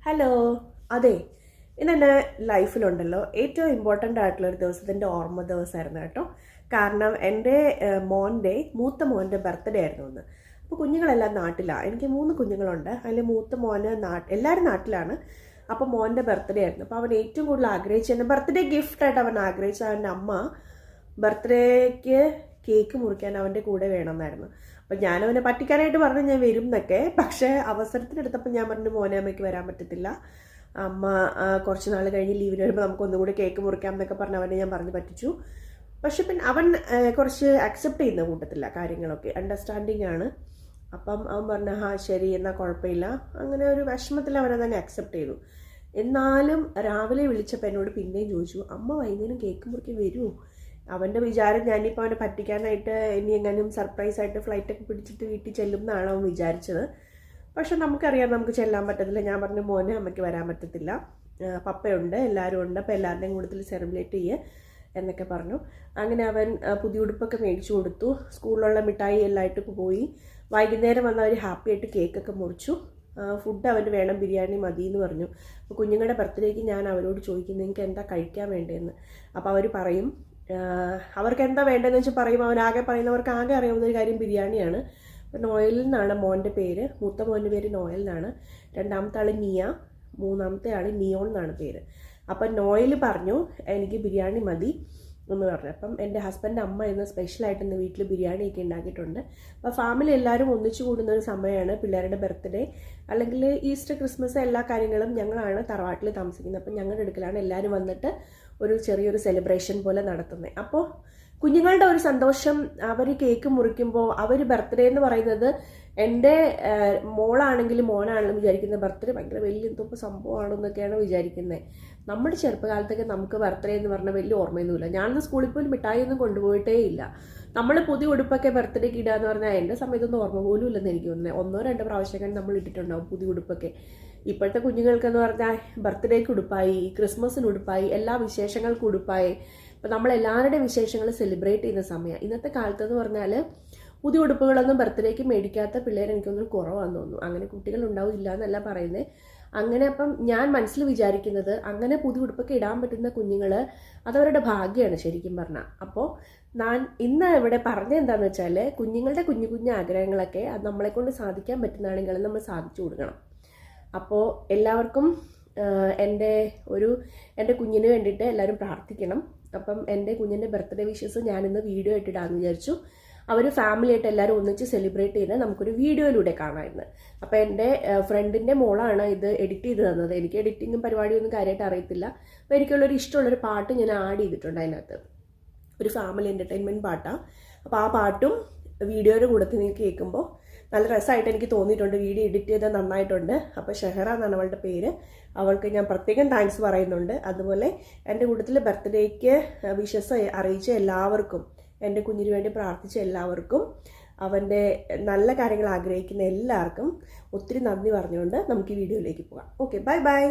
Hello. അതെ, ഇന്നെൻ്റെ ലൈഫിലുണ്ടല്ലോ ഏറ്റവും ഇമ്പോർട്ടൻ്റ് ആയിട്ടുള്ളൊരു ദിവസത്തിൻ്റെ ഓർമ്മ ദിവസമായിരുന്നു കേട്ടോ. കാരണം എൻ്റെ മൂത്ത മോൻ്റെ ബർത്ത്ഡേ ആയിരുന്നു ഇന്ന്. അപ്പോൾ കുഞ്ഞുങ്ങളെല്ലാം നാട്ടിലാണ്. എനിക്ക് 3 കുഞ്ഞുങ്ങളുണ്ട്. അതിൽ മൂത്ത മോന് എല്ലാവരും നാട്ടിലാണ്. അപ്പോൾ മോൻ്റെ ബർത്ത്ഡേ ആയിരുന്നു. അപ്പോൾ അവൻ ഏറ്റവും കൂടുതൽ ആഗ്രഹിച്ച ബർത്ത്ഡേ ഗിഫ്റ്റായിട്ട് അവൻ ആഗ്രഹിച്ച അവൻ്റെ അമ്മ ബർത്ത്ഡേക്ക് കേക്ക് മുറിക്കാൻ അവൻ്റെ കൂടെ വേണമെന്നായിരുന്നു. അപ്പം ഞാനവനെ പറ്റിക്കാനായിട്ട് പറഞ്ഞു ഞാൻ വരും എന്നൊക്കെ. പക്ഷേ അവസരത്തിനെടുത്തപ്പോൾ ഞാൻ പറഞ്ഞു മോനെ അമ്മയ്ക്ക് വരാൻ പറ്റത്തില്ല, അമ്മ കുറച്ച് നാൾ കഴിഞ്ഞ് ലീവിന് വരുമ്പോൾ നമുക്കൊന്നും കൂടി കേക്ക് മുറിക്കാം എന്നൊക്കെ പറഞ്ഞ് അവനെ ഞാൻ പറഞ്ഞു പറ്റിച്ചു. പക്ഷെ പിന്നെ അവൻ കുറച്ച് അക്സെപ്റ്റ് ചെയ്യുന്ന കൂട്ടത്തില്ല, കാര്യങ്ങളൊക്കെ അണ്ടർസ്റ്റാൻഡിങ് ആണ്. അപ്പം അവൻ പറഞ്ഞു ശരി എന്നാൽ കുഴപ്പമില്ല. അങ്ങനെ ഒരു വിഷമത്തിൽ അവനതങ്ങ് അക്സെപ്റ്റ് ചെയ്തു. എന്നാലും രാവിലെ വിളിച്ചപ്പോൾ എന്നോട് പിന്നെയും ചോദിച്ചു, അമ്മ വൈകുന്നേരം കേക്ക് മുറിക്കാൻ വരുമോ? അവൻ്റെ വിചാരം ഞാനിപ്പോൾ അവനെ പറ്റിക്കാനായിട്ട് ഇനി എങ്ങനെയും സർപ്രൈസായിട്ട് ഫ്ലൈറ്റൊക്കെ പിടിച്ചിട്ട് വീട്ടിൽ ചെല്ലും എന്നാണ് അവൻ വിചാരിച്ചത്. പക്ഷെ നമുക്കറിയാം നമുക്ക് ചെല്ലാൻ പറ്റത്തില്ല. ഞാൻ പറഞ്ഞു മോനെ അമ്മയ്ക്ക് വരാൻ പറ്റത്തില്ല, പപ്പയുണ്ട്, എല്ലാവരും ഉണ്ട്, അപ്പോൾ എല്ലാവരുടെയും കൂടുതൽ സെലിബ്രേറ്റ് ചെയ്യുക എന്നൊക്കെ പറഞ്ഞു. അങ്ങനെ അവൻ പുതിയ ഉടുപ്പൊക്കെ മേടിച്ചു കൊടുത്തു. സ്കൂളിലുള്ള മിഠായി എല്ലായിട്ട് പോയി. വൈകുന്നേരം വന്ന് അവർ ഹാപ്പി ആയിട്ട് കേക്കൊക്കെ മുറിച്ചു. ഫുഡ് അവന് വേണം, ബിരിയാണി മതി എന്ന് പറഞ്ഞു. അപ്പോൾ കുഞ്ഞുങ്ങളുടെ ബർത്ത്ഡേക്ക് ഞാൻ അവരോട് ചോദിക്കും നിങ്ങൾക്ക് എന്താ കഴിക്കാൻ വേണ്ടതെന്ന്. അപ്പോൾ അവർ പറയും അവർക്ക് എന്താ വേണ്ടതെന്ന് വെച്ചാൽ പറയും. അവനാകെ പറയുന്നവർക്ക് ആകെ അറിയാവുന്ന ഒരു കാര്യം ബിരിയാണിയാണ്. അപ്പോൾ നോയൽ എന്നാണ് മോൻ്റെ പേര്. മൂത്ത മോൻ്റെ പേര് നോയൽ എന്നാണ്. രണ്ടാമത്തെ ആൾ നിയ, മൂന്നാമത്തെ ആൾ നിയോൺ എന്നാണ് പേര്. അപ്പം നോയൽ പറഞ്ഞു എനിക്ക് ബിരിയാണി മതി എന്ന് പറഞ്ഞു. അപ്പം എൻ്റെ ഹസ്ബൻഡ് അമ്മ ഇന്ന് സ്പെഷ്യലായിട്ട് ഇന്ന് വീട്ടിൽ ബിരിയാണിയൊക്കെ ഉണ്ടാക്കിയിട്ടുണ്ട്. അപ്പോൾ ഫാമിലി എല്ലാവരും ഒന്നിച്ചു കൂടുന്ന ഒരു സമയമാണ് പിള്ളേരുടെ ബർത്ത്ഡേ അല്ലെങ്കിൽ ഈസ്റ്റർ, ക്രിസ്മസ് എല്ലാ കാര്യങ്ങളും ഞങ്ങളാണ് തറവാട്ടിൽ താമസിക്കുന്നത്. അപ്പം ഞങ്ങളുടെ അടുക്കലാണ് എല്ലാവരും വന്നിട്ട് ഒരു ചെറിയൊരു സെലിബ്രേഷൻ പോലെ നടത്തുന്നത്. അപ്പോൾ കുഞ്ഞുങ്ങളുടെ ഒരു സന്തോഷം, അവർ കേക്ക് മുറിക്കുമ്പോൾ അവർ ബർത്ത്ഡേ എന്ന് പറയുന്നത് എൻ്റെ മോളാണെങ്കിലും മോനാണെങ്കിലും വിചാരിക്കുന്നത് ബർത്ത്ഡേ ഭയങ്കര വലിയ എന്തോ സംഭവമാണെന്നൊക്കെയാണ് വിചാരിക്കുന്നത്. നമ്മുടെ ചെറുപ്പകാലത്തൊക്കെ നമുക്ക് ബർത്ത്ഡേ എന്ന് പറഞ്ഞാൽ വലിയ ഓർമ്മയൊന്നുമില്ല. ഞാനന്ന് സ്കൂളിൽ പോലും മിഠായി ഒന്നും കൊണ്ടുപോയിട്ടേ ഇല്ല. നമ്മൾ പുതിയ ഉടുപ്പൊക്കെ ബർത്ത്ഡേക്ക് ഇടുക എന്ന് പറഞ്ഞാൽ എൻ്റെ സമയത്തൊന്നും ഓർമ്മ പോലും ഇല്ലെന്ന് എനിക്ക് തോന്നുന്നത്. 1-2 പ്രാവശ്യമൊക്കെ നമ്മൾ ഇട്ടിട്ടുണ്ടാവും പുതിയ ഉടുപ്പൊക്കെ. ഇപ്പോഴത്തെ കുഞ്ഞുങ്ങൾക്കെന്ന് പറഞ്ഞാൽ ബർത്ത്ഡേക്ക് ഉടുപ്പായി, ക്രിസ്മസിന് ഉടുപ്പായി, എല്ലാ വിശേഷങ്ങൾക്കും ഉടുപ്പായി. അപ്പോൾ നമ്മളെല്ലാവരുടെയും വിശേഷങ്ങൾ സെലിബ്രേറ്റ് ചെയ്യുന്ന സമയം. ഇന്നത്തെ കാലത്തെന്ന് പറഞ്ഞാൽ പുതിയ ഉടുപ്പുകളൊന്നും ബർത്ത്ഡേക്ക് മേടിക്കാത്ത പിള്ളേർ എനിക്കൊന്നും കുറവാണെന്ന് തോന്നുന്നു. അങ്ങനെ കുട്ടികൾ ഉണ്ടാവില്ല എന്നല്ല പറയുന്നത്. അങ്ങനെ അപ്പം ഞാൻ മനസ്സിൽ വിചാരിക്കുന്നത് അങ്ങനെ പുതിയ ഉടുപ്പൊക്കെ ഇടാൻ പറ്റുന്ന കുഞ്ഞുങ്ങൾ അതവരുടെ ഭാഗ്യമാണ് ശരിക്കും പറഞ്ഞാൽ. അപ്പോൾ ഞാൻ ഇന്ന് ഇവിടെ പറഞ്ഞത് എന്താണെന്ന് വെച്ചാൽ കുഞ്ഞുങ്ങളുടെ കുഞ്ഞു കുഞ്ഞു ആഗ്രഹങ്ങളൊക്കെ അത് നമ്മളെക്കൊണ്ട് സാധിക്കാൻ പറ്റുന്നതാണെങ്കിൽ നമ്മൾ സാധിച്ചു കൊടുക്കണം. അപ്പോൾ എല്ലാവർക്കും എൻ്റെ കുഞ്ഞിന് വേണ്ടിയിട്ട് എല്ലാവരും പ്രാർത്ഥിക്കണം. അപ്പം എൻ്റെ കുഞ്ഞിൻ്റെ ബർത്ത്ഡേ വിഷസ് ഞാനിന്ന് വീഡിയോ ഇട്ടിടാമെന്ന് വിചാരിച്ചു. അവർ ഫാമിലിയായിട്ട് എല്ലാവരും ഒന്നിച്ച് സെലിബ്രേറ്റ് ചെയ്ത് നമുക്കൊരു വീഡിയോയിലൂടെ കാണാമായിരുന്നു. അപ്പോൾ എൻ്റെ ഫ്രണ്ടിൻ്റെ മോളാണ് ഇത് എഡിറ്റ് ചെയ്ത് തന്നത്. എനിക്ക് എഡിറ്റിങ്ങും പരിപാടിയൊന്നും കാര്യമായിട്ട് അറിയത്തില്ല. അപ്പോൾ എനിക്കുള്ളൊരു ഇഷ്ടമുള്ളൊരു പാട്ട് ഞാൻ ആഡ് ചെയ്തിട്ടുണ്ട് അതിനകത്ത്. ഒരു ഫാമിലി എൻ്റർടൈൻമെൻറ്റ് പാട്ടാണ്. അപ്പോൾ ആ പാട്ടും വീഡിയോയുടെ കൂടത്തിൽ നിങ്ങൾക്ക് കേൾക്കുമ്പോൾ നല്ല രസമായിട്ട് എനിക്ക് തോന്നിയിട്ടുണ്ട്. വീഡിയോ എഡിറ്റ് ചെയ്ത് നന്നായിട്ടുണ്ട്. അപ്പോൾ ഷെഹറ എന്നാണ് അവളുടെ പേര്. അവൾക്ക് ഞാൻ പ്രത്യേകം താങ്ക്സ് പറയുന്നുണ്ട്. അതുപോലെ എൻ്റെ കൂട്ടത്തിൽ ബർത്ത്ഡേക്ക് വിഷസ് അറിയിച്ച എല്ലാവർക്കും, എൻ്റെ കുഞ്ഞിന് വേണ്ടി പ്രാർത്ഥിച്ച എല്ലാവർക്കും, അവൻ്റെ നല്ല കാര്യങ്ങൾ ആഗ്രഹിക്കുന്ന എല്ലാവർക്കും ഒത്തിരി നന്ദി പറഞ്ഞുകൊണ്ട് നമുക്ക് ഈ വീഡിയോയിലേക്ക് പോകാം. Okay, bye bye.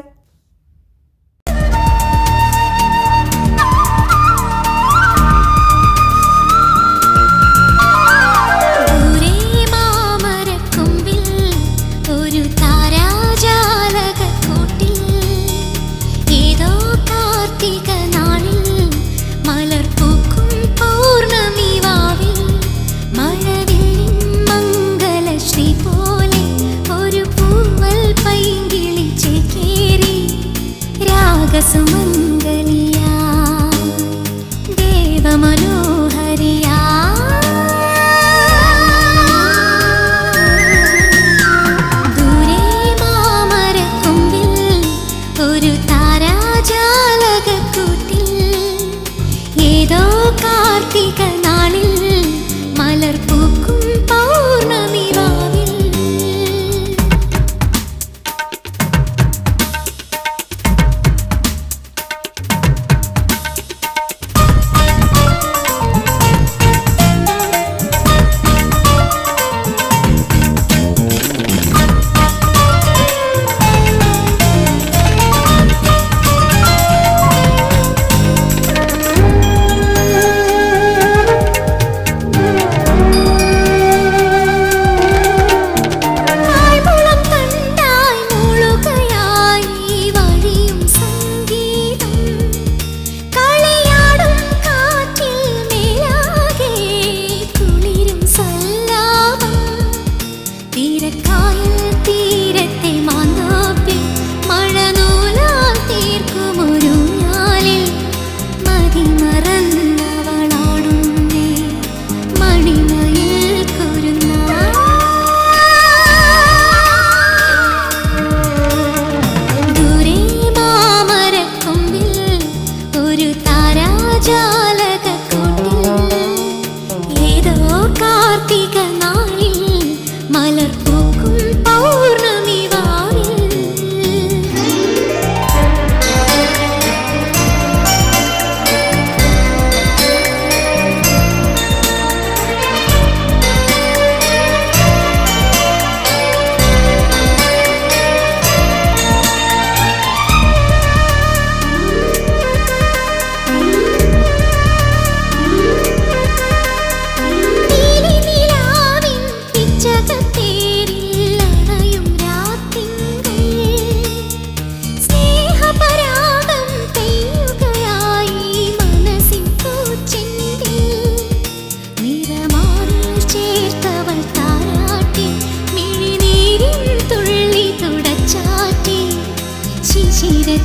പോലെ ഒരു പൂവൽ പൈങ്കിളി ചേക്കേറി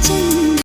ചന്ദ്ര